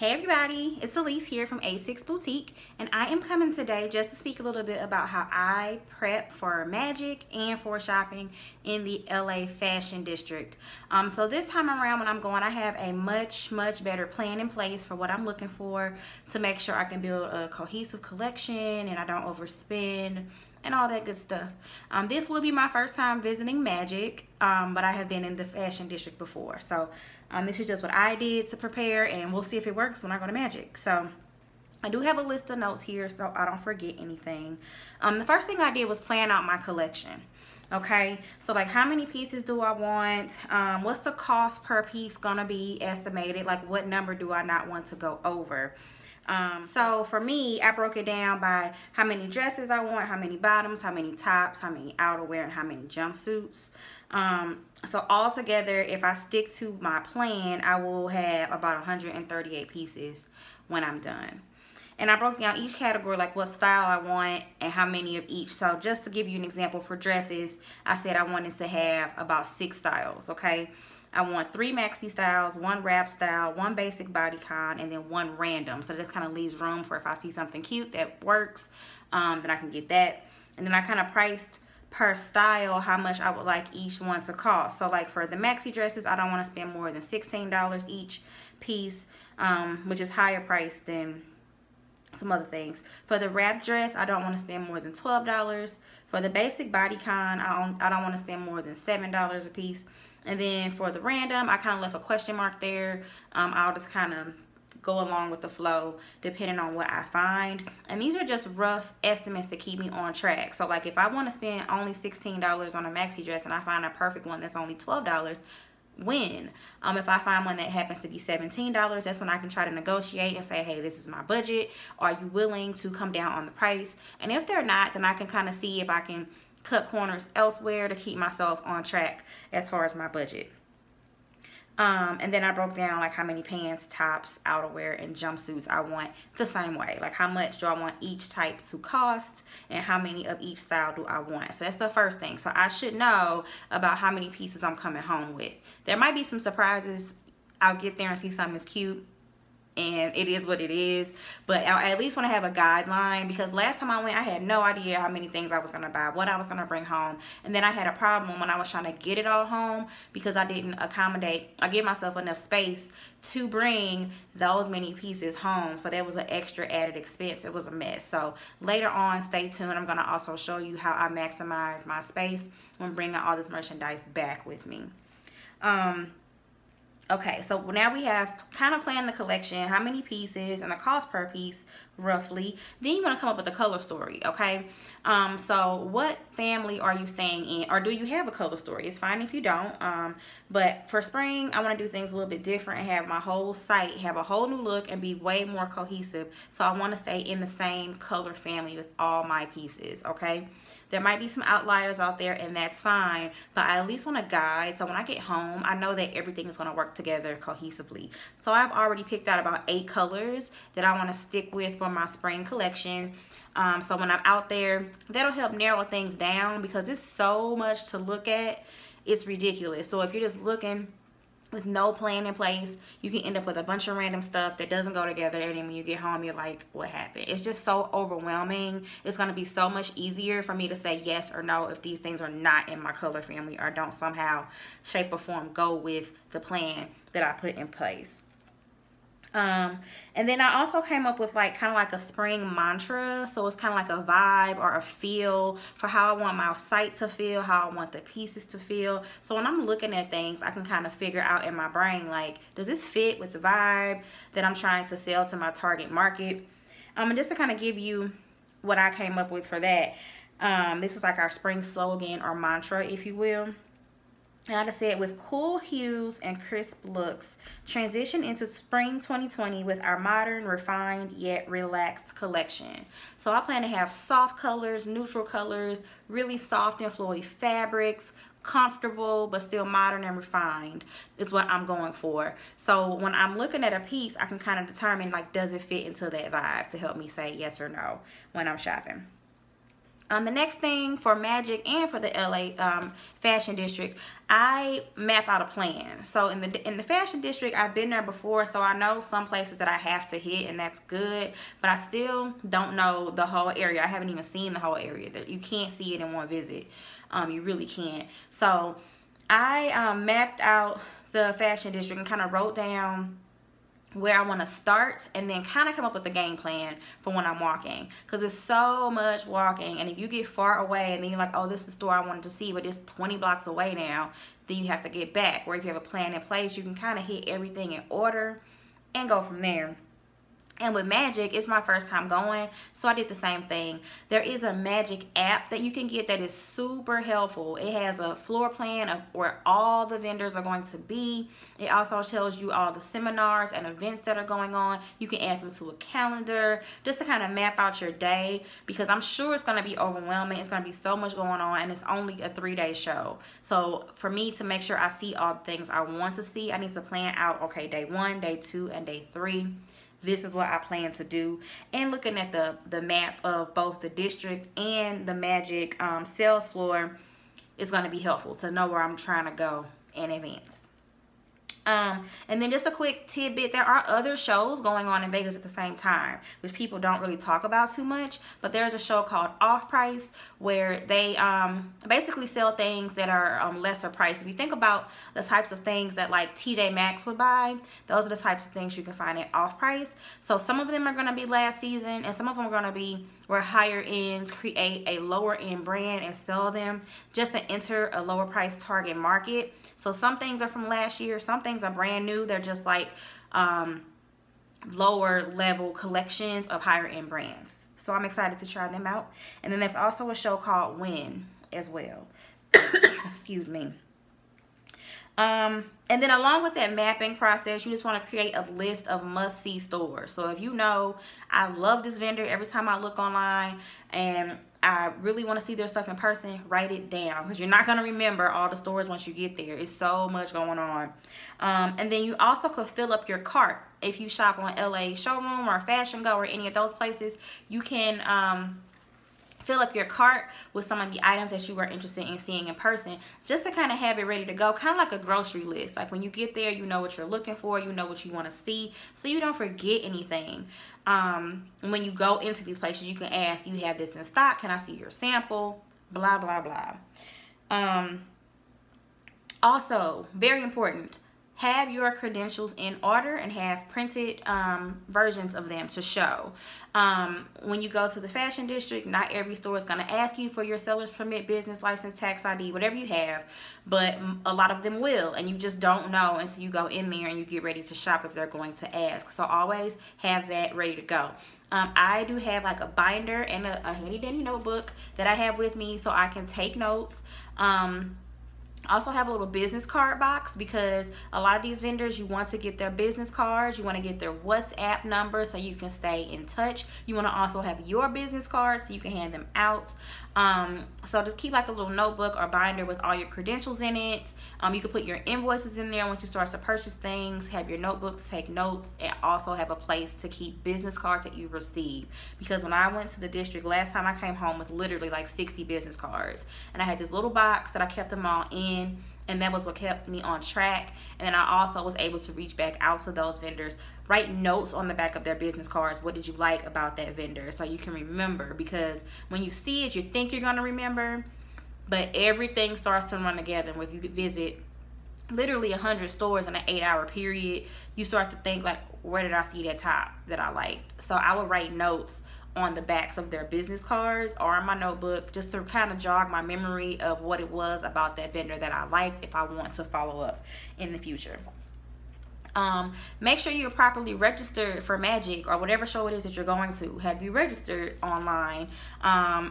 Hey everybody, it's Elise here from A6 Boutique, and I am coming today just to speak a little bit about how I prep for Magic and for shopping in the LA Fashion District. So this time around when I'm going, I have a much better plan in place for what I'm looking for to make sure I can build a cohesive collection and I don't overspend and all that good stuff. This will be my first time visiting Magic, but I have been in the Fashion District before. So this is just what I did to prepare, and we'll see if it works when I go to Magic. So I do have a list of notes here so I don't forget anything. The first thing I did was plan out my collection. Okay, so like how many pieces do I want? What's the cost per piece gonna be estimated? Like what number do I not want to go over? So for me, I broke it down by how many dresses I want, how many bottoms, how many tops, how many outerwear, and how many jumpsuits. So all together, if I stick to my plan, I will have about 138 pieces when I'm done. And I broke down each category, like what style I want and how many of each. So just to give you an example, for dresses, I said I wanted to have about 6 styles, okay? I want 3 maxi styles, 1 wrap style, 1 basic bodycon, and then 1 random. So this kind of leaves room for if I see something cute that works, then I can get that. And then I kind of priced per style how much I would like each one to cost. So like for the maxi dresses, I don't want to spend more than $16 each piece, which is higher priced than some other things. For the wrap dress, I don't want to spend more than $12. For the basic bodycon, I don't want to spend more than $7 a piece. And then for the random, I kind of left a question mark there. I'll just kind of go along with the flow depending on what I find. And these are just rough estimates to keep me on track. So like if I want to spend only $16 on a maxi dress and I find a perfect one that's only $12, win. If I find one that happens to be $17, that's when I can try to negotiate and say, hey, this is my budget. Are you willing to come down on the price? And if they're not, then I can kind of see if I can cut corners elsewhere to keep myself on track as far as my budget. And then I broke down like how many pants, tops, outerwear, and jumpsuits I want the same way. Like how much do I want each type to cost and how many of each style do I want. So that's the first thing. So I should know about how many pieces I'm coming home with. There might be some surprises. I'll get there and see something that's cute, and it is what it is, but I at least want to have a guideline, because last time I went, I had no idea how many things I was going to buy, what I was going to bring home, and then I had a problem when I was trying to get it all home because I didn't give myself enough space to bring those many pieces home. So that was an extra added expense. It was a mess. So later on, stay tuned. I'm going to also show you how I maximize my space when bringing all this merchandise back with me. Okay, so now we have kind of planned the collection, how many pieces, and the cost per piece, roughly. Then you want to come up with a color story, okay? So what family are you staying in, or do you have a color story? It's fine if you don't, but for spring, I want to do things a little bit different and have my whole site have a whole new look and be way more cohesive. So I want to stay in the same color family with all my pieces, okay? There might be some outliers out there, and that's fine, but I at least want a guide so when I get home, I know that everything is going to work together cohesively. So I've already picked out about 8 colors that I want to stick with for my spring collection. So when I'm out there, that'll help narrow things down, because it's so much to look at. It's ridiculous. So if you're just looking with no plan in place, you can end up with a bunch of random stuff that doesn't go together, and then when you get home, you're like, what happened? It's just so overwhelming. It's going to be so much easier for me to say yes or no if these things are not in my color family or don't somehow, shape, or form go with the plan that I put in place. And then I also came up with like kind of like a spring mantra. So it's kind of like a vibe or a feel for how I want my site to feel, how I want the pieces to feel. So when I'm looking at things, I can kind of figure out in my brain, like, does this fit with the vibe that I'm trying to sell to my target market? And just to kind of give you what I came up with for that, this is like our spring slogan or mantra, if you will. And I just said, with cool hues and crisp looks, transition into spring 2020 with our modern, refined, yet relaxed collection. So I plan to have soft colors, neutral colors, really soft and flowy fabrics, comfortable but still modern and refined is what I'm going for. So when I'm looking at a piece, I can kind of determine, like, does it fit into that vibe to help me say yes or no when I'm shopping. The next thing for Magic and for the LA Fashion District, I map out a plan. So in the Fashion District, I've been there before, so I know some places that I have to hit, and that's good. But I still don't know the whole area. I haven't even seen the whole area. That you can't see it in one visit. You really can't. So I mapped out the Fashion District and kind of wrote down where I want to start, and then kind of come up with a game plan for when I'm walking, because it's so much walking. And if you get far away and then you're like, oh, this is the store I wanted to see, but it's 20 blocks away now, then you have to get back. Or if you have a plan in place, you can kind of hit everything in order and go from there. And with Magic, it's my first time going, so I did the same thing. There is a Magic app that you can get that is super helpful. It has a floor plan of where all the vendors are going to be. It also tells you all the seminars and events that are going on. You can add them to a calendar just to kind of map out your day, because I'm sure it's going to be overwhelming. It's going to be so much going on, and it's only a 3-day show. So for me to make sure I see all the things I want to see, I need to plan out, okay, day 1, day 2, and day 3. This is what I plan to do. And looking at the map of both the district and the Magic sales floor is going to be helpful to know where I'm trying to go in advance. And then just a quick tidbit, there are other shows going on in Vegas at the same time, which people don't really talk about too much, but there's a show called Off Price where they basically sell things that are lesser price. If you think about the types of things that like TJ Maxx would buy, those are the types of things you can find at Off Price. So some of them are going to be last season, and some of them are going to be where higher ends create a lower end brand and sell them just to enter a lower price target market. So some things are from last year, some things are brand new. They're just like lower level collections of higher end brands. So I'm excited to try them out. And then there's also a show called Win as well. Excuse me. And then along with that mapping process, you just want to create a list of must-see stores. So if you know, I love this vendor every time I look online and I really want to see their stuff in person, write it down, because you're not going to remember all the stores once you get there. It's so much going on. And then you also could fill up your cart. If you shop on LA Showroom or Fashion Go or any of those places, you can fill up your cart with some of the items that you are interested in seeing in person, just to kind of have it ready to go, kind of like a grocery list. Like when you get there, you know what you're looking for, you know what you want to see, so you don't forget anything. When you go into these places, you can ask, do you have this in stock? Can I see your sample? Blah, blah, blah. Also, very important, have your credentials in order and have printed versions of them to show. When you go to the Fashion District, not every store is going to ask you for your seller's permit, business license, tax ID, whatever you have, but a lot of them will, and you just don't know until you go in there and you get ready to shop if they're going to ask. So always have that ready to go. I do have like a binder and a handy dandy notebook that I have with me so I can take notes. I also have a little business card box, because a lot of these vendors, you want to get their business cards, you want to get their WhatsApp number so you can stay in touch. You want to also have your business cards so you can hand them out. So just keep like a little notebook or binder with all your credentials in it. You can put your invoices in there once you start to purchase things. Have your notebooks, take notes, and also have a place to keep business cards that you receive. Because when I went to the district last time, I came home with literally like 60 business cards, and I had this little box that I kept them all in, and that was what kept me on track. And then I also was able to reach back out to those vendors, write notes on the back of their business cards. What did you like about that vendor? So you can remember, because when you see it, you think you're going to remember, but everything starts to run together. If you could visit literally 100 stores in an 8-hour period, you start to think like, where did I see that top that I liked? So I would write notes on the backs of their business cards or in my notebook, just to kind of jog my memory of what it was about that vendor that I liked if I want to follow up in the future. Make sure you're properly registered for Magic or whatever show it is that you're going to. Have you registered online?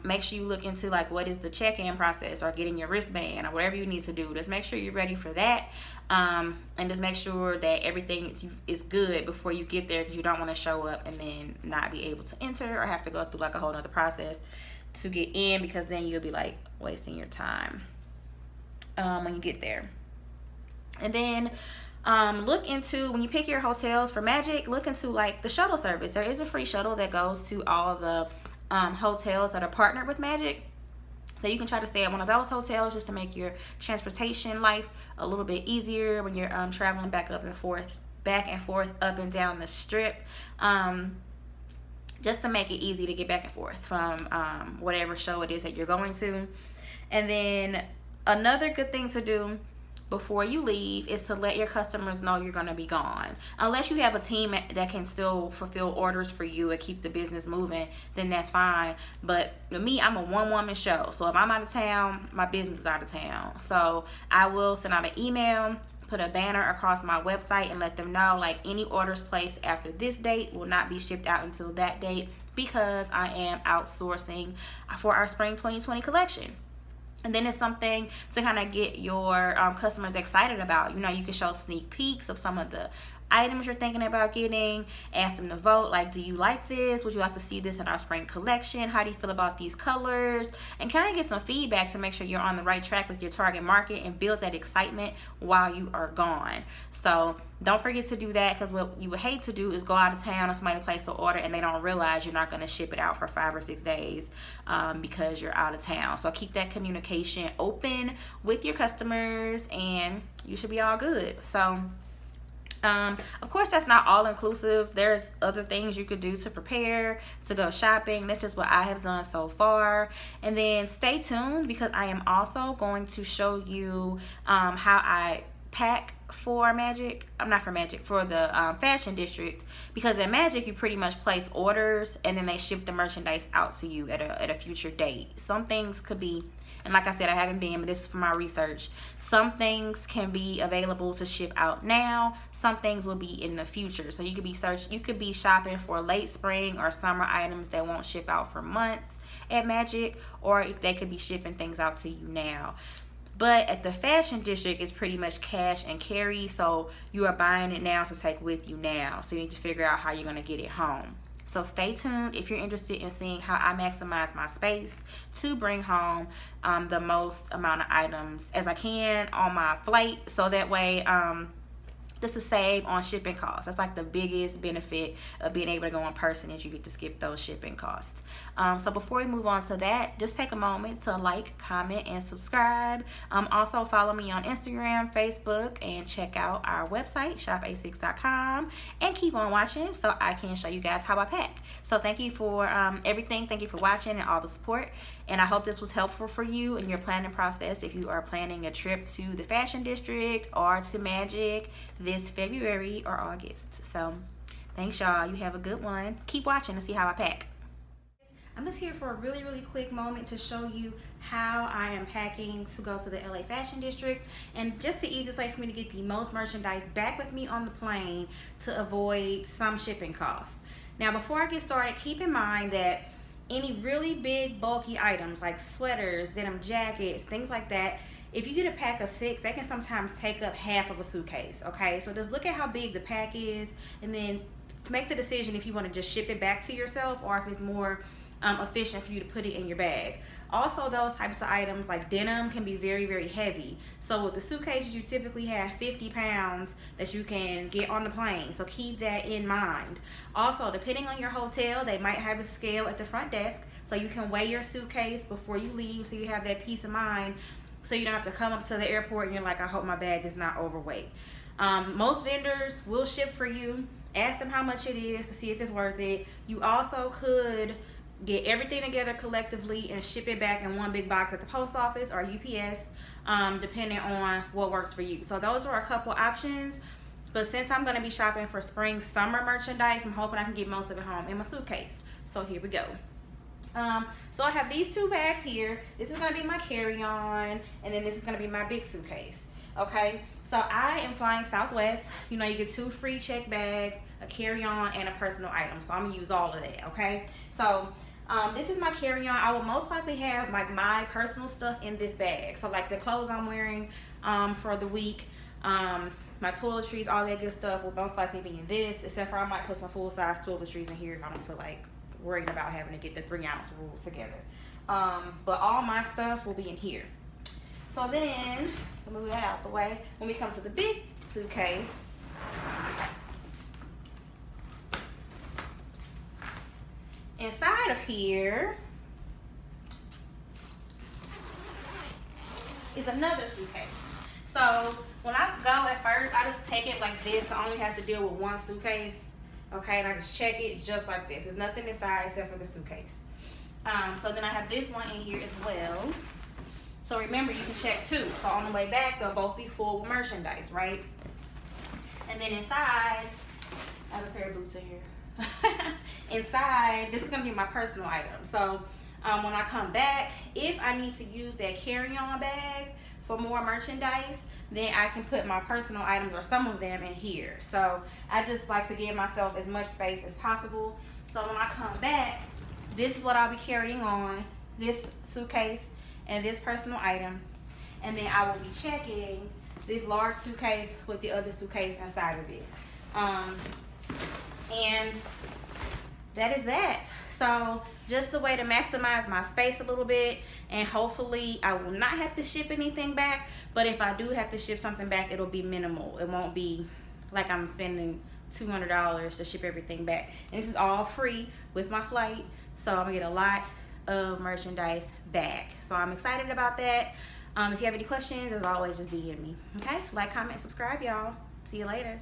Make sure you look into like what is the check-in process or getting your wristband or whatever you need to do. Just make sure you're ready for that, and just make sure that everything is good before you get there, because you don't want to show up and then not be able to enter or have to go through like a whole nother process to get in, because then you'll be like wasting your time when you get there. And then look into, when you pick your hotels for Magic, look into like the shuttle service. There is a free shuttle that goes to all of the hotels that are partnered with Magic. So you can try to stay at one of those hotels just to make your transportation life a little bit easier when you're traveling back and forth up and down the strip. Just to make it easy to get back and forth from whatever show it is that you're going to. And then another good thing to do before you leave is to let your customers know you're going to be gone. Unless you have a team that can still fulfill orders for you and keep the business moving, then that's fine. But with me, I'm a one-woman show. So if I'm out of town, my business is out of town. So I will send out an email, put a banner across my website, and let them know, like, any orders placed after this date will not be shipped out until that date, because I am outsourcing for our spring 2020 collection. And then it's something to kind of get your customers excited about. You know, you can show sneak peeks of some of the items you're thinking about getting. Ask them to vote, like, do you like this? Would you like to see this in our spring collection? How do you feel about these colors? And kind of get some feedback to make sure you're on the right track with your target market and build that excitement while you are gone. So don't forget to do that, because what you would hate to do is go out of town and somebody place an order and they don't realize you're not going to ship it out for 5 or 6 days because you're out of town. So keep that communication open with your customers and you should be all good. So of course, that's not all inclusive. There's other things you could do to prepare to go shopping. That's just what I have done so far. And then stay tuned, because I am also going to show you how I pack for Magic. For the fashion district, because at Magic you pretty much place orders and then they ship the merchandise out to you at a future date. Some things could be, and like I said, I haven't been, but this is from my research, some things can be available to ship out now, some things will be in the future. So you could be shopping for late spring or summer items that won't ship out for months at Magic, or they could be shipping things out to you now. But at the fashion district, it's pretty much cash and carry, so you are buying it now to take with you now. So you need to figure out how you're going to get it home. So stay tuned if you're interested in seeing how I maximize my space to bring home the most amount of items as I can on my flight, so that way just to save on shipping costs. That's like the biggest benefit of being able to go in person, is you get to skip those shipping costs. So before we move on to that, just take a moment to like, comment, and subscribe. Also follow me on Instagram, Facebook, and check out our website, shopasics.com, and keep on watching so I can show you guys how I pack. So thank you for everything. Thank you for watching and all the support. And I hope this was helpful for you in your planning process if you are planning a trip to the fashion district or to Magic this February or August. So thanks, y'all. You have a good one. Keep watching to see how I pack. I'm just here for a really quick moment to show you how I am packing to go to the LA Fashion District, and just the easiest way for me to get the most merchandise back with me on the plane to avoid some shipping costs. Now, before I get started, keep in mind that any really big bulky items like sweaters, denim jackets, things like that, if you get a pack of 6, they can sometimes take up half of a suitcase, okay? So just look at how big the pack is and then make the decision if you want to just ship it back to yourself or if it's more efficient for you to put it in your bag. Also, those types of items like denim can be very heavy. So with the suitcases, you typically have 50 pounds that you can get on the plane. So keep that in mind. Also, depending on your hotel, they might have a scale at the front desk so you can weigh your suitcase before you leave, so you have that peace of mind, so you don't have to come up to the airport and you're like, I hope my bag is not overweight. Most vendors will ship for you. Ask them how much it is to see if it's worth it. You also could get everything together collectively and ship it back in one big box at the post office or UPS, depending on what works for you. So those are a couple options, but since I'm going to be shopping for spring summer merchandise, I'm hoping I can get most of it home in my suitcase. So here we go. So I have these 2 bags here. This is going to be my carry-on, and then this is going to be my big suitcase. Okay, so I am flying Southwest. You know, you get 2 free check bags, a carry-on, and a personal item. So I'm going to use all of that, okay? So this is my carry-on. I will most likely have like my personal stuff in this bag. So like the clothes I'm wearing for the week, my toiletries, all that good stuff will most likely be in this, except for I might put some full-size toiletries in here if I don't feel like worrying about having to get the 3-ounce rules together. But all my stuff will be in here. So then, to move that out the way, when we come to the big suitcase, inside of here is another suitcase. So when I go at first, I just take it like this. I only have to deal with one suitcase, okay? And I just check it just like this. There's nothing inside except for the suitcase. So then I have this one in here as well. So remember, you can check two. So on the way back, they'll both be full with merchandise, right? And then inside, I have a pair of boots in here. Inside, this is gonna be my personal item. So when I come back, if I need to use that carry-on bag for more merchandise, then I can put my personal items or some of them in here. So I just like to give myself as much space as possible. So when I come back, this is what I'll be carrying on, this suitcase and this personal item. And then I will be checking this large suitcase with the other suitcase inside of it. And that is that. So just a way to maximize my space a little bit, and hopefully I will not have to ship anything back, but if I do have to ship something back, it'll be minimal. It won't be like I'm spending $200 to ship everything back. And this is all free with my flight, so I'm gonna get a lot of merchandise back. So I'm excited about that. If you have any questions, as always, just DM me. Okay? Like, comment, subscribe, y'all. See you later.